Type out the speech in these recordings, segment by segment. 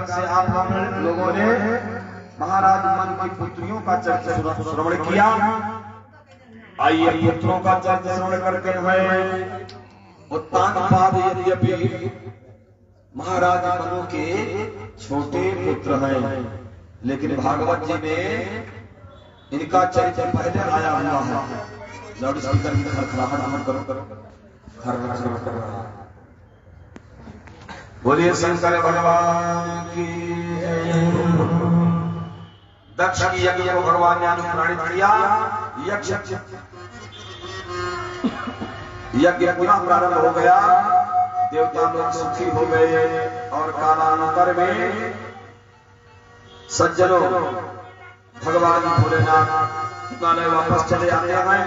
प्रकार से आप हम लोगों ने महाराज मन की पुत्रियों का चरित्र श्रवण किया। आइए पुत्रों का चरित्र श्रवण करते हुए उत्तानपाद यद्यपि महाराज मनु के छोटे पुत्र हैं, लेकिन भागवत जी में इनका चरित्र पहले आया हुआ है। लाउडस्पीकर की खड़खड़ाहट मत करो, खड़खड़ाहट कर रहा है। बोलिए शंकर भगवान की जय। दक्ष की यज्ञ को भगवान ने अनुप्राणित किया। यज्ञ पुनः प्रारंभ हो गया। देवता लोग सुखी हो गए और कालांतर में सज्जनों भगवान भोलेनाथ हिमालय वापस चले जाते हैं,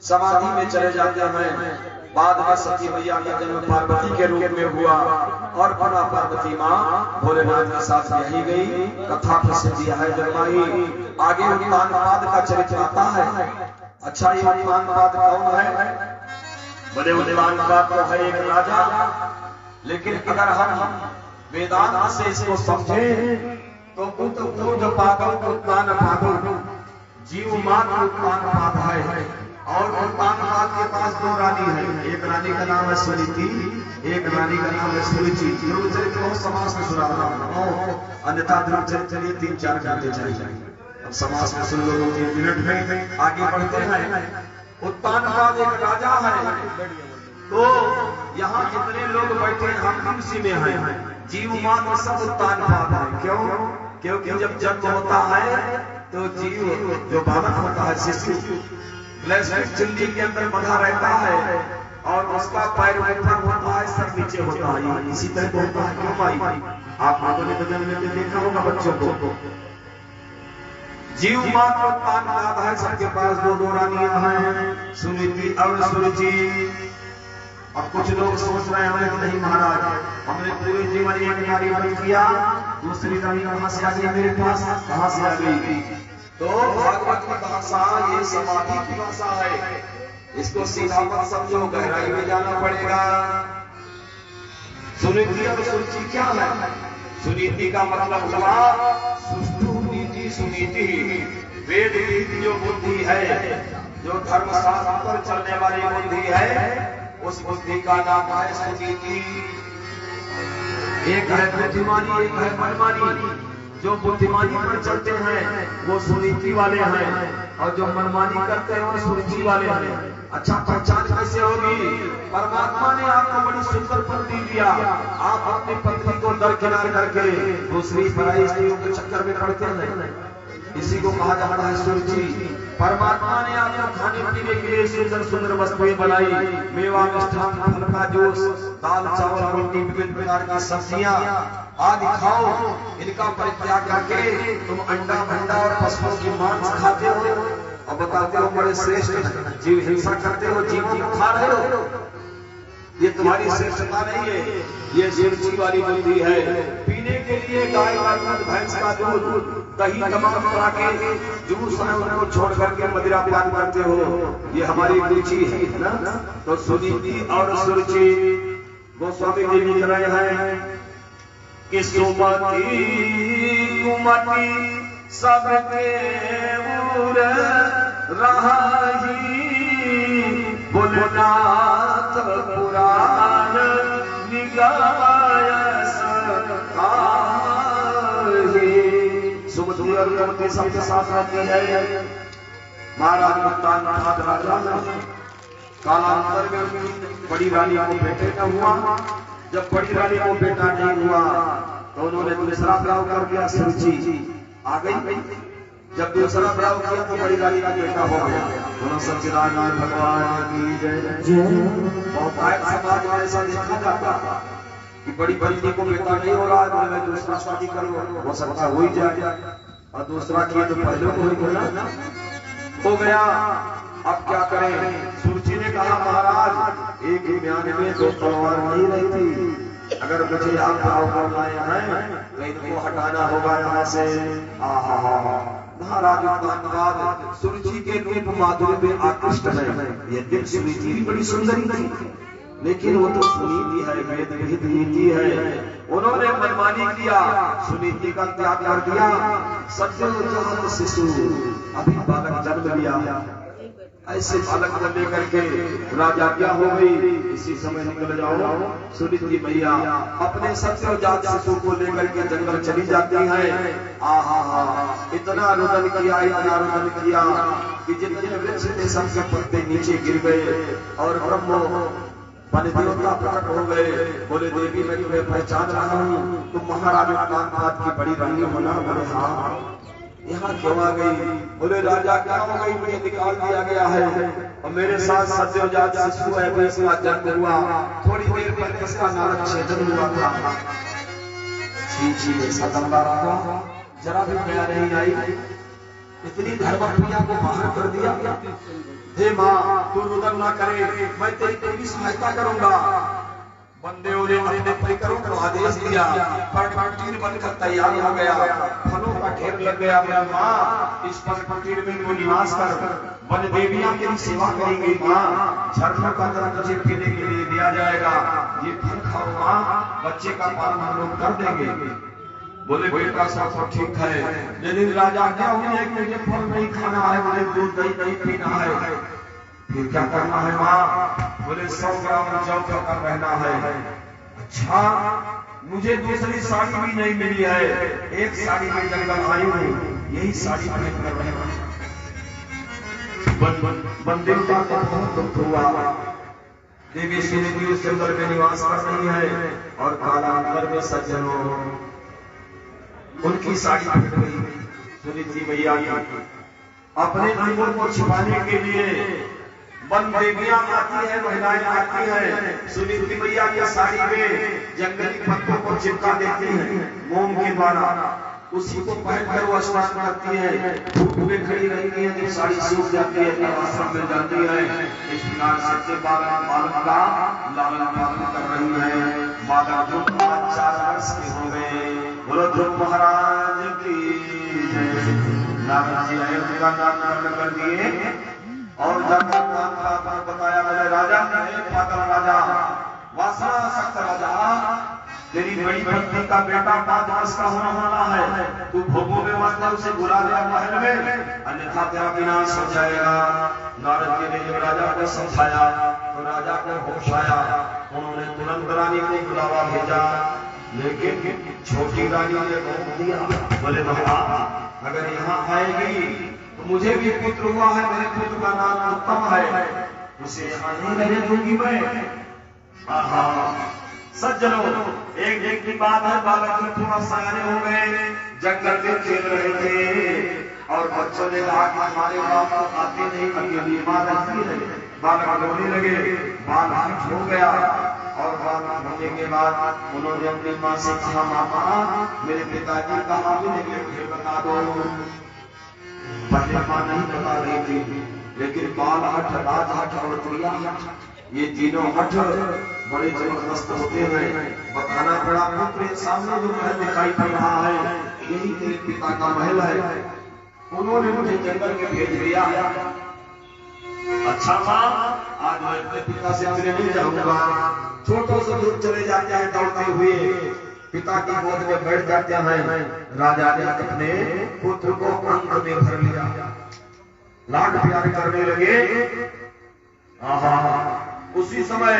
समाधि में चले जाते हैं। बाद में सती मैया का जन्म पार्वती के रूप में हुआ और पुनः पार्वती माँ भोलेनाथ के साथ यही गई। कथा प्रसिद्धि है जन्माई। आगे उत्तानपाद का चरित्र आता है। अच्छा, ये उत्तानपाद कौन है? बड़े उत्तानपाद तो है एक राजा, लेकिन अगर हम वेदांत से इसको समझें तो उत्तानपाद जीव मात्र उत्तानपाद है। और उत्तानपाद के पास दो रानी है, एक रानी का नाम है सुनीति, एक रानी का नाम है सुरुचि। ध्रुव चरित्र को समास में सुना रहा हूं, अन्यथा ध्रुव चरित्र चलिए 3-4 घंटे चाहिए। अब समास में सुन लो 2-3 मिनट में। आगे बढ़ते हैं। उत्तानपाद एक राजा है। तो यहाँ जितने लोग बैठे हम कुर्सी में हैं, जीव मात्र सब उत्तानपाद है। क्यों? क्योंकि जब जन्म होता है तो जीव जो बालक होता है, शिशु प्लास्टिक चिल्ली के अंदर बंधा रहता है और उसका पैर ऊपर होता है, सर नीचे होता है। इसी तरह होता है। क्यों भाई? आप लोगों ने बदल में देखा होगा बच्चों को। जीव मात्र उत्तानपाद है। सबके पास दो रानियां हैं, सुनीति और सुरुचि। अब कुछ लोग सोच रहे हैं कि नहीं महाराज, हमने पूरे जीवन एक नारी बन किया, दूसरी रानी कहां से आ गई मेरे पास? कहां से आ गई? तो भागवत की भाषा ये समाधि की भाषा है। इसको सीधा मत समझो, गहराई में जाना पड़ेगा। सुनीति और सुरुचि क्या है? सुनीति का मतलब हुआ सुष्ठु नीति सुनीति। वेद रीति जो बुद्धि है, जो धर्मशास्त्र पर चलने वाली बुद्धि है, उस बुद्धि का नाम है सुनीति। एक है बुद्धिमानी, एक है मनमानी। जो बुद्धिमानी पर चलते हैं वो सुनीति वाले हैं, और जो मनमानी करते हैं वो सुरुचि वाले हैं। अच्छा, पहचान कैसे होगी? परमात्मा ने आपको बड़ी सुंदर पत्नी दिया, आप अपनी पत्नी को दरकिनार करके दूसरी पराई स्त्रियों के चक्कर में पड़ते हैं। इसी को कहा जाता है सुरुचि। परमात्मा ने आपको खाने पीने के लिए सुंदर सुंदर वस्तुएं बनाई, मेवा मिष्ठान फल का जूस, दाल चावल रोटी विभिन्न प्रकार की सब्जियां आदि खाओ। इनका परित्याग करके तुम अंडा भंडा और पशुओं की मांस खाते हो और बताते हो बड़े श्रेष्ठ। जीव हिंसा करते हो, जीव खा रहे हो। ये तुम्हारी श्रेष्ठता नहीं है, ये सुरुचि वाली बुद्धि है। पीने के लिए गाय का दूध, भैंस का दूध, दही तमाम तरह के जूस है, उनको छोड़ करके मदिरा पान करते हो। ये हमारी रुचि है ना। तो सुनीति और सुरुचि गोस्वामी जी लिख रहे हैं कि सुमति कुमति सबके उर रही, भोलेनाथ पुराण निगाय सुमति और कुमति सबके साथ रहती है। महाराज उत्तानपाद राजा कालांतर में बड़ी रानी को बेटे न हुआ। जब बड़ी रानी को बेटा नहीं हुआ तो उन्होंने दूसरा ब्याह कर दिया, सुरुचि आ गई। जब दूसरा ब्याह किया तो बड़ी रानी का बेटा हो गया। दोनों सच्चिदानंद भगवान की जय। बहुत समाज में ऐसा देखा जाता कि बड़ी बड़ी को बेटा नहीं हो रहा है, मैं दूसरा शादी करूँ, हो सकता हो ही जाए, और दूसरा किए तो पहले को ही हो गया। अब क्या करें? सुरुचि ने कहा महाराज एक ही म्यान में दो तलवार नहीं रहती, अगर मुझे आप भाव करना है तो इनको हटाना होगा यहाँ से। महाराज उत्तानपाद सुरुचि के रूप माधुर्य में आकृष्ट है। यद्यपि सुरुचि भी बड़ी सुंदरी थी, लेकिन वो तो सुनीति है, वेद विहित नीति है। उन्होंने मनमानी किया, सुनीति का त्याग कर दिया। सत्यवती शिशु अभी बालक जन्म लिया, ऐसे बालक को लेकर के राजा क्या हो गई, इसी समय निकल जाओ। सुनीति मैया अपने सत्यजात शिशु को लेकर के जंगल चली जाती है। आहा, इतना रुदन किया, इतना रुदन किया कि जितने वृक्ष थे सबके पत्ते नीचे गिर गए और ब्रह्म वन देवता प्रकट हो गए। बोले देवी मैं तुम्हें पहचान रहा हूँ, तुम महाराजा कांतनाथ की बड़ी रानी हो ना? बोले हाँ। यहाँ क्यों आ गई? बोले राजा क्या हो गई, मुझे निकाल दिया गया है और मेरे साथ सत्यजात शिशु है, वो इसका जन्म हुआ, थोड़ी देर पहले इसका नारद छेदन हुआ था। जी ऐसा लंबा राजा जरा भी दया नहीं आई, इतनी धर्मप्रिया को बाहर कर दिया। हे माँ तू रुदन ना करे, मैं तेरी पूरी सहायता करूंगा। बंदेओं ने अपने परिकरों को आदेश दिया, पर्णकुटीर बनकर तैयार हो गया, फलों का ढेर लग गया। मेरा माँ इस पर्णकुटीर में तू निवास कर, वन देवियां तेरी सेवा करेंगी। माँ झरनों का जल तुझे पीने के लिए दिया जाएगा, ये फल खाओ माँ, बच्चे का पालन हम लोग कर देंगे। बोले बेटा सब ठीक है, लेकिन राजा क्या हुआ है कि मुझे फल नहीं खाना है, मुझे दूध दही नहीं पीना है, फिर क्या करना है माँ? बोले 100 ग्राम जौ का रहना है। अच्छा मुझे दूसरी साड़ी भी नहीं मिली है, एक साड़ी में जंगल आई हूँ, यही साड़ी पहन कर रहना। देवता को बहुत दुख हुआ। देवी सुनीति उस जंगल में निवास कर रही है और कालांतर में सज्जनों उनकी साड़ी फट गई। सुनीति मैया अपने अंगों को छिपाने के लिए वन देवियां आती है, महिलाएं आती है, सुनीति मैया की साड़ी में जंगली पत्तों को चिपका देती है मोम के द्वारा, उसी को पहनकर वो स्नान करती है। धूप में खड़ी रहती है, जब साड़ी सूख जाती है तब आश्रम में जाती है। इस प्रकार सत्य बालक का लालन पालन कर रही है। बालक जो 4 वर्ष के हो गए। बोलो ध्रुव महाराज की जय। नारद जी अयोध्या का नामकरण कर दिए और जाकर बताया, बोले राजा पागल राजा, वासना सख्त राजा, तेरी बड़ी पत्नी का बेटा 5 वर्ष का होना वाला है, तू भोगों में मत उसे बुला ले महल में, अन्यथा तेरा विनाश हो जाएगा। नारद जी ने जब राजा को समझाया तो राजा को होश आया, उन्होंने तुरंत रानी को बुलावा भेजा, लेकिन छोटी रानी ने रोक दिया। बोले महाराज अगर यहाँ आएगी तो मुझे भी पुत्र हुआ है, मेरे पुत्र का नाम उत्तम है, उसे यहाँ नहीं रहने दूंगी मैं। सज्जनों एक की बात है, बालक में थोड़ा सयाने हो गए, जंगल में खेल रहे थे और बच्चों ने कहा कि हमारे बाप को आते नहीं, अकेली माँ रहती है। बालक रोने लगे, बाल हट हो गया और बाल होने के बाद उन्होंने अपनी माँ से कहा, मामा मेरे पिताजी कहा मुझे बता दो। पहले माँ नहीं बता रही थी, लेकिन बाल हट, राज हट और प्रिया हट, ये तीनों हट बड़े जबरदस्त होते हैं। बताना पड़ा पुत्र सामने जो महल दिखाई पड़ रहा है यही तेरे पिता का महल है, उन्होंने मुझे जंगल में भेज दिया। अच्छा माँ आज मैं अपने पिता से मिलने नहीं जाऊंगा। छोटों से दूर चले जाते हैं दौड़ते हुए, पिता की गोद में बैठ जाते हैं। राजा ने अपने पुत्र को अंक में भर लिया, लाड प्यार करने लगे। उसी समय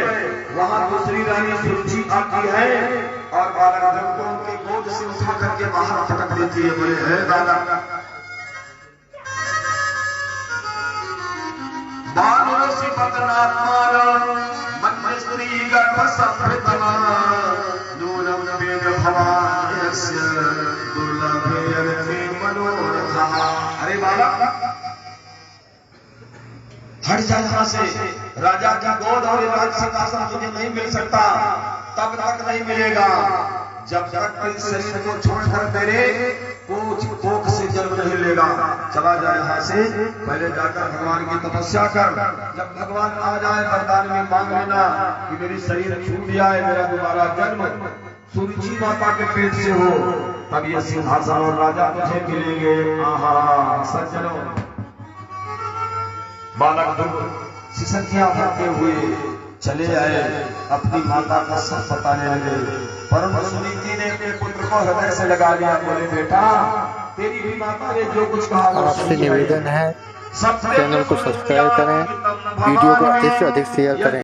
वहां दूसरी रानी सुरुचि आती है और बालक को उनके गोद से उठा करके बाहर पटक देती है। बोले है दादा बालसी पतनात्मारा मन में स्त्री गर्भ संप्रतना नूनम वेद भवायस्य दुर्लभेयर्थे मनोरथा। अरे बालक हट जा यहाँ से, राजा की गोद और राज सिंहासन तुझे नहीं मिल सकता, तब तक नहीं मिलेगा जब तक इस शरीर को छोड़कर तेरे कोख से जन्म नहीं लेगा। चला जाए यहाँ से, पहले जाकर भगवान की तपस्या कर, जब भगवान आ जाए वरदान में मांग लेना कि मेरी शरीर छूट जाए, मेरा दोबारा जन्म सुरुचि माता के पेट से हो, तब ये सिंहासन और राजा तुझे मिलेंगे। सज्जनों बालक सिसकियां भरते हुए चले आए, अपनी माता का सब बताने लगे। परंतु सुनीति ने अपने पुत्र को हृदय से लगा लिया। बोले बेटा, तेरी भी माता ने जो कुछ कहा आपसे निवेदन है चैनल को सब्सक्राइब करें, वीडियो को अधिक से अधिक शेयर करें।